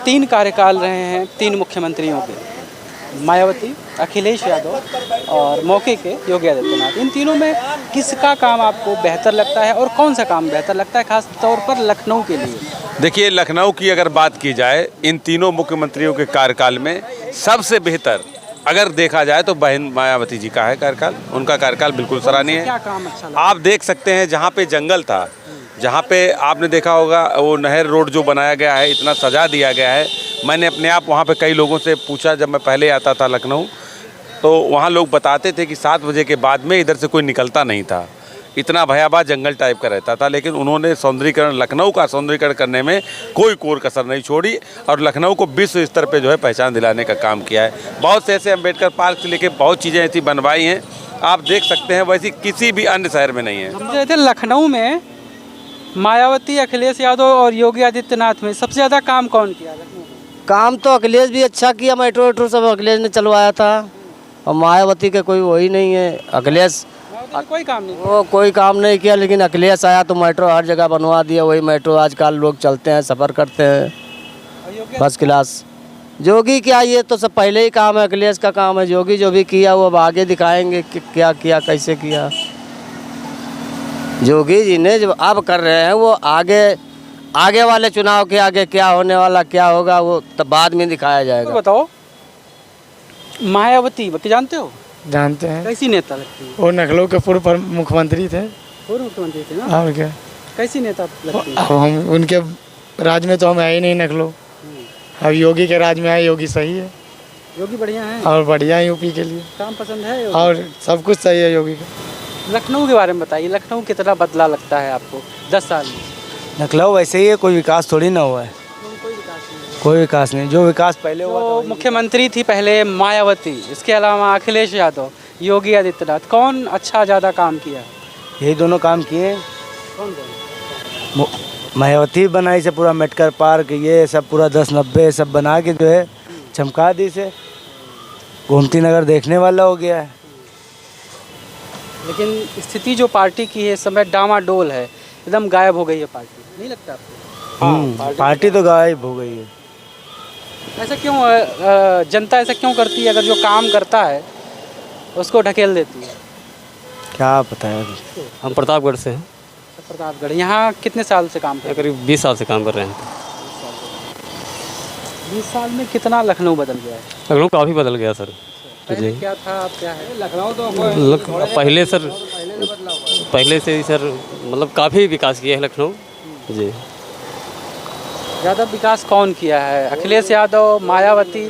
तीन कार्यकाल रहे हैं तीन मुख्यमंत्रियों के, मायावती, अखिलेश यादव और मौके के योगी आदित्यनाथ। इन तीनों में किसका काम आपको बेहतर लगता है और कौन सा काम बेहतर लगता है, खास तौर पर लखनऊ के लिए? देखिए, लखनऊ की अगर बात की जाए, इन तीनों मुख्यमंत्रियों के कार्यकाल में सबसे बेहतर अगर देखा जाए तो बहन मायावती जी का है कार्यकाल। उनका कार्यकाल बिल्कुल सराहनीय है। क्या काम अच्छा लगा? आप देख सकते हैं, जहाँ पे जंगल था, जहाँ पे आपने देखा होगा वो नहर रोड जो बनाया गया है, इतना सजा दिया गया है। मैंने अपने आप वहाँ पे कई लोगों से पूछा, जब मैं पहले आता था लखनऊ, तो वहाँ लोग बताते थे कि 7 बजे के बाद में इधर से कोई निकलता नहीं था, इतना भयावह जंगल टाइप का रहता था। लेकिन उन्होंने सौंदर्यीकरण, लखनऊ का सौंदर्यीकरण करने में कोई कोर कसर नहीं छोड़ी और लखनऊ को विश्व स्तर पे जो है पहचान दिलाने का काम किया है। बहुत से ऐसे अम्बेडकर पार्क से लेके बहुत चीज़ें ऐसी बनवाई हैं, आप देख सकते हैं, वैसी किसी भी अन्य शहर में नहीं है। समझ रहे थे लखनऊ में मायावती, अखिलेश यादव और योगी आदित्यनाथ में सबसे ज़्यादा काम कौन किया? काम तो अखिलेश भी अच्छा किया, मेट्रो सब अखिलेश ने चलवाया था, और मायावती का कोई वही नहीं है। अखिलेश कोई काम नहीं, वो कोई काम नहीं किया, लेकिन अखिलेश आया तो मेट्रो हर जगह बनवा दिया। वही मेट्रो आजकल लोग चलते हैं, सफ़र करते हैं फर्स्ट क्लास। योगी क्या, ये तो सब पहले ही काम है, अखिलेश का काम है। योगी जो भी किया वो अब आगे दिखाएंगे कि क्या किया, कैसे किया। योगी जी ने जो अब कर रहे हैं वो आगे वाले चुनाव के आगे क्या होने वाला, क्या होगा, वो तब बाद में दिखाया जाएगा। तो बताओ, मायावती जानते हो? जानते हैं। कैसी नेता लगती है? वो लखनऊ के पूर्व मुख्यमंत्री थे। पूर्व मुख्यमंत्री थे ना? और क्या, कैसी नेता लगती है? अब हम उनके राज में तो हम है ही नहीं लखनऊ। अब योगी के राज में आए, योगी सही है, योगी बढ़िया है और बढ़िया है यूपी के लिए। काम पसंद है योगी? और सब कुछ सही है योगी का। लखनऊ के बारे में बताइए, लखनऊ कितना बदला लगता है आपको 10 साल में? लखनऊ वैसे ही है, कोई विकास थोड़ी ना हुआ है। कोई विकास नहीं। कोई विकास नहीं, जो विकास पहले हुआ तो मुख्यमंत्री थी पहले मायावती, इसके अलावा अखिलेश यादव, योगी आदित्यनाथ, कौन अच्छा ज़्यादा काम किया? यही दोनों काम किए। कौन कौन? मायावती बनाई से पूरा मेटकर पार्क, ये सब पूरा 10-90 सब बना के जो है चमका दी से, गोमती नगर देखने वाला हो गया है। लेकिन स्थिति जो पार्टी की है इस समय डामाडोल है, एकदम गायब हो गई है पार्टी, नहीं लगता आपको? पार्टी तो गायब हो गई है। ऐसा क्यों? जनता ऐसा क्यों करती है? अगर जो काम करता है उसको ढकेल देती है। क्या पता है। हम प्रतापगढ़ से हैं। प्रतापगढ़, यहाँ कितने साल से काम कर रहे हैं? करीब 20 साल से काम कर रहे हैं। 20 साल में कितना लखनऊ बदल गया है? लखनऊ काफ़ी बदल गया सर। पहले क्या था, अब क्या है? लखनऊ तो पहले सर, पहले से ही सर मतलब काफ़ी विकास किया है लखनऊ जी। ज़्यादा विकास कौन किया है, अखिलेश यादव, मायावती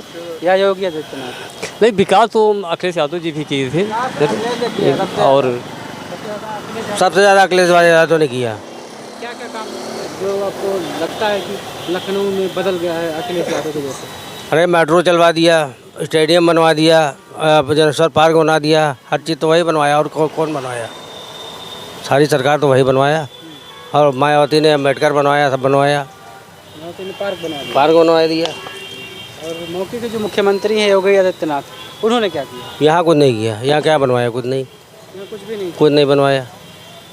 या योगी आदित्यनाथ? नहीं, विकास तो अखिलेश यादव जी भी किए थे और सबसे ज़्यादा अखिलेश यादव ने किया। क्या क्या काम जो आपको लगता है कि लखनऊ में बदल गया है अखिलेश यादव की वजह से? अरे मेट्रो चलवा दिया, स्टेडियम बनवा दिया, जनरल पार्क बना दिया, हर चीज़ तो वही बनवाया। और कौन बनवाया? सारी सरकार तो वही बनवाया। और मायावती ने अम्बेडकर बनवाया, सब बनवाया, पार्क बनवा दिया। और मौके के जो मुख्यमंत्री हैं योगी आदित्यनाथ, उन्होंने क्या किया? यहाँ कुछ नहीं किया। यहाँ क्या बनवाया? कुछ नहीं, यहाँ कुछ भी नहीं, कुछ नहीं बनवाया।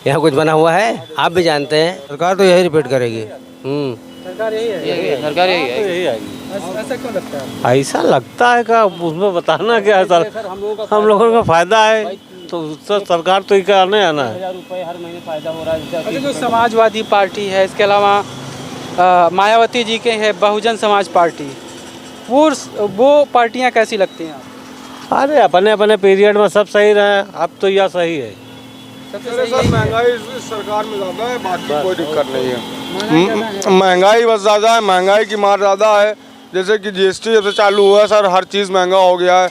यहाँ कुछ बना हुआ है? आप भी जानते हैं, सरकार तो यही रिपीट करेगी। सरकार यही है, सरकार यही आएगी। ऐसा क्यों लगता है? ऐसा लगता है का उसमें बताना क्या है सर, हम लोगों का फायदा है तो सर सरकार तो क्या नहीं आना है। 1000 रुपये हर महीने फायदा हो रहा है। अच्छा, जो समाजवादी पार्टी है, इसके अलावा मायावती जी के है बहुजन समाज पार्टी, वो पार्टियां कैसी लगती हैं आपको? अरे अपने अपने पीरियड में सब सही रहे, अब तो यह सही है। सर महंगाई सरकार में ज़्यादा है, बाकी कोई दिक्कत नहीं है। महंगाई बस ज़्यादा है, महंगाई की मार ज़्यादा है। जैसे कि जीएसटी जब से चालू हुआ है सर, हर चीज़ महंगा हो गया है।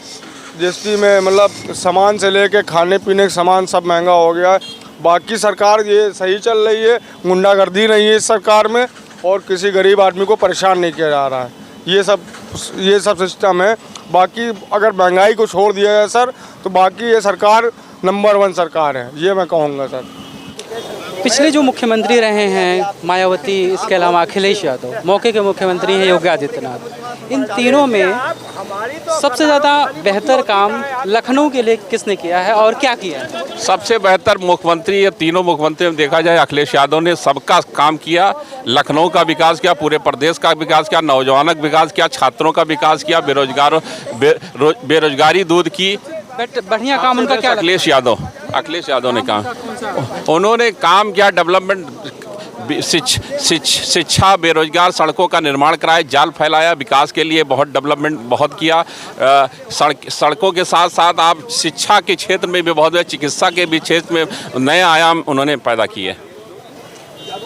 जीएसटी में मतलब सामान से लेके खाने पीने का सामान सब महंगा हो गया है। बाकी सरकार ये सही चल रही है, गुंडागर्दी नहीं है इस सरकार में, और किसी गरीब आदमी को परेशान नहीं किया जा रहा है। ये सब सिस्टम है। बाकी अगर महंगाई को छोड़ दिया जाए सर, तो बाकी ये सरकार नंबर 1 सरकार है, ये मैं कहूँगा सर। पिछले जो मुख्यमंत्री रहे हैं मायावती, इसके अलावा अखिलेश यादव, मौके के मुख्यमंत्री हैं योगी आदित्यनाथ, इन तीनों में सबसे ज़्यादा बेहतर काम लखनऊ के लिए किसने किया है और क्या किया है? सबसे बेहतर मुख्यमंत्री, ये तीनों मुख्यमंत्री में देखा जाए अखिलेश यादव ने सबका काम किया। लखनऊ का विकास किया, पूरे प्रदेश का विकास किया, नौजवानों का विकास किया, छात्रों का विकास किया, बेरोजगारी दूर की। बढ़िया काम उनका क्या अखिलेश यादव ने काम, उन्होंने काम किया डेवलपमेंट, शिक्षा, बेरोजगार, सड़कों का निर्माण कराया, जाल फैलाया, विकास के लिए बहुत डेवलपमेंट बहुत किया। सड़कों के साथ साथ आप शिक्षा के क्षेत्र में भी बहुत, चिकित्सा के भी क्षेत्र में नए आयाम उन्होंने पैदा किए।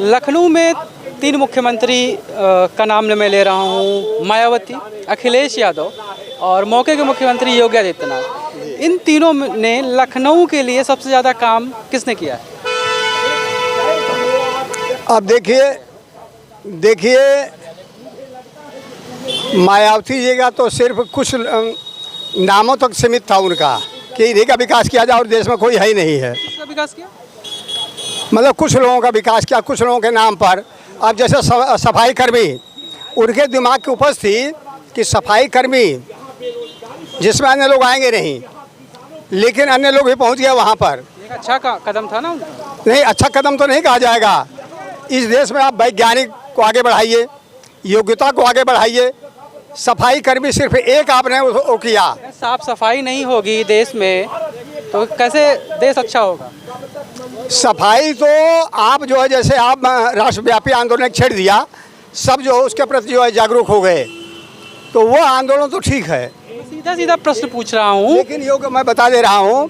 लखनऊ में 3 मुख्यमंत्री का नाम मैं ले रहा हूँ, मायावती, अखिलेश यादव और मौके के मुख्यमंत्री योगी आदित्यनाथ। इन तीनों ने लखनऊ के लिए सबसे ज़्यादा काम किसने किया है? अब देखिए मायावती जी का तो सिर्फ कुछ नामों तक सीमित था उनका कि इन्हीं का विकास किया जाए और देश में कोई है ही नहीं है। किसका विकास किया? मतलब कुछ लोगों का विकास किया, कुछ लोगों के नाम पर। अब जैसे सफाई कर्मी, उनके दिमाग की उपज थी कि सफाई कर्मी जिसमें अन्य लोग आएंगे नहीं, लेकिन अन्य लोग भी पहुंच गए वहां पर। एक अच्छा कदम था ना? नहीं, अच्छा कदम तो नहीं कहा जाएगा। इस देश में आप वैज्ञानिक को आगे बढ़ाइए, योग्यता को आगे बढ़ाइए। सफाई कर्मी सिर्फ एक आपने वो किया। साफ सफाई नहीं होगी देश में तो कैसे देश अच्छा होगा? सफाई तो आप जो है, जैसे आप राष्ट्रव्यापी आंदोलन छेड़ दिया, सब जो है उसके प्रति जो है जागरूक हो गए, तो वो आंदोलन तो ठीक है। सीधा सीधा प्रश्न पूछ रहा हूँ, लेकिन योग मैं बता दे रहा हूँ,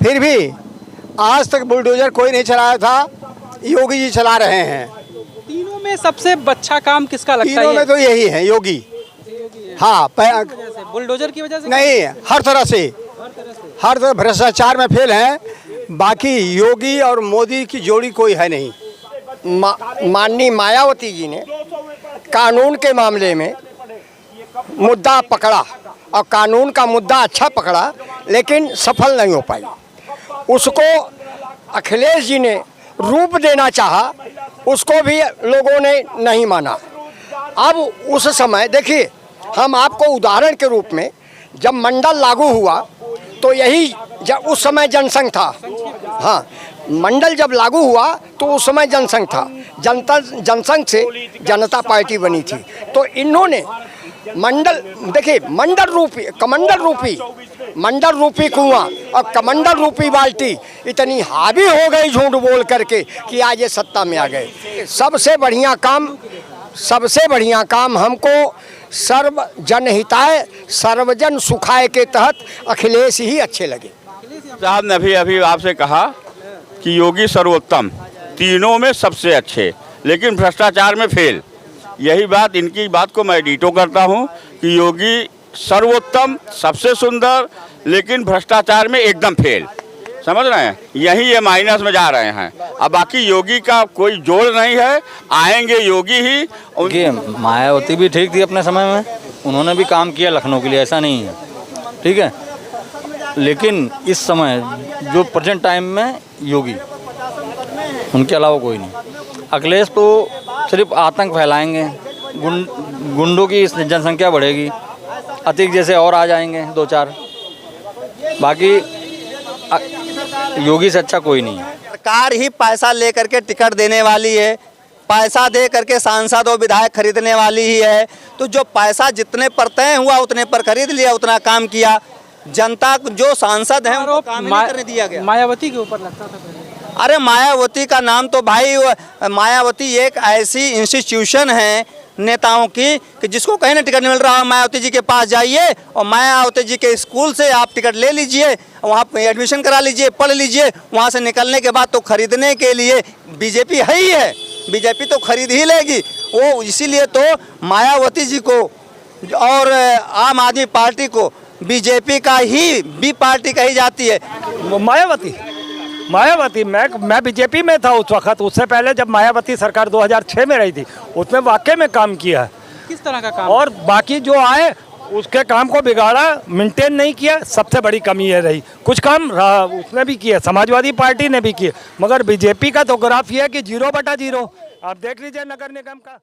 फिर भी आज तक बुलडोजर कोई नहीं चलाया था, योगी जी चला रहे हैं। तीनों में सबसे अच्छा काम किसका लगता है? तीनों में तो यही है, योगी। हाँ, बुलडोजर की वजह से नहीं, हर तरह से भ्रष्टाचार में फेल हैं। बाकी योगी और मोदी की जोड़ी कोई है नहीं। माननीय मायावती जी ने कानून के मामले में मुद्दा पकड़ा और कानून का मुद्दा अच्छा पकड़ा, लेकिन सफल नहीं हो पाई। उसको अखिलेश जी ने रूप देना चाहा, उसको भी लोगों ने नहीं माना। अब उस समय देखिए, हम आपको उदाहरण के रूप में, जब मंडल लागू हुआ तो यही उस समय जनसंघ था। हाँ, मंडल जब लागू हुआ तो उस समय जनसंघ था, जनसंघ से जनता पार्टी बनी थी। तो इन्होंने मंडल, देखिए, मंडल रूपी कुआं और कमंडल रूपी बाल्टी इतनी हावी हो गई झूठ बोल करके कि आज ये सत्ता में आ गए। सबसे बढ़िया काम हमको सर्व जनहिताय सर्वजन सुखाय के तहत अखिलेश ही अच्छे लगे। साहब ने अभी आपसे कहा कि योगी सर्वोत्तम, तीनों में सबसे अच्छे, लेकिन भ्रष्टाचार में फेल। यही बात, इनकी बात को मैं डिटो करता हूं कि योगी सर्वोत्तम, सबसे सुंदर, लेकिन भ्रष्टाचार में एकदम फेल। समझ रहे हैं? यही ये माइनस में जा रहे हैं। अब बाकी योगी का कोई जोड़ नहीं है, आएंगे योगी ही। उनकी मायावती भी ठीक थी अपने समय में, उन्होंने भी काम किया लखनऊ के लिए, ऐसा नहीं है, ठीक है। लेकिन इस समय जो प्रेजेंट टाइम में योगी, उनके अलावा कोई नहीं। अखिलेश तो सिर्फ आतंक फैलाएंगे, गुंडों की जनसंख्या बढ़ेगी, अतिक जैसे और आ जाएंगे 2-4। बाकी योगी से अच्छा कोई नहीं है। सरकार ही पैसा लेकर के टिकट देने वाली है, पैसा दे करके सांसद और विधायक खरीदने वाली ही है। तो जो पैसा जितने पर तय हुआ उतने पर खरीद लिया, उतना काम किया। जनता जो सांसद हैं उनको काम नहीं करने दिया गया। मायावती के ऊपर लगता था। अरे मायावती का नाम तो भाई, मायावती एक ऐसी इंस्टीट्यूशन है नेताओं की कि जिसको कहीं ना टिकट नहीं मिल रहा, मायावती जी के पास जाइए और मायावती जी के स्कूल से आप टिकट ले लीजिए, वहाँ पे एडमिशन करा लीजिए, पढ़ लीजिए। वहाँ से निकलने के बाद तो खरीदने के लिए बीजेपी है ही है, बीजेपी तो खरीद ही लेगी वो। इसीलिए तो मायावती जी को और आम आदमी पार्टी को बीजेपी का ही बी पार्टी कही जाती है। मायावती मैं बीजेपी में था उस वक्त। उससे पहले जब मायावती सरकार 2006 में रही थी, उसमें वाकई में काम किया है। किस तरह का काम? और बाकी जो आए उसके काम को बिगाड़ा, मेंटेन नहीं किया, सबसे बड़ी कमी है रही। कुछ काम उसने भी किया, समाजवादी पार्टी ने भी किया, मगर बीजेपी का तो ग्राफ ये है कि 0/0। आप देख लीजिए नगर निगम का।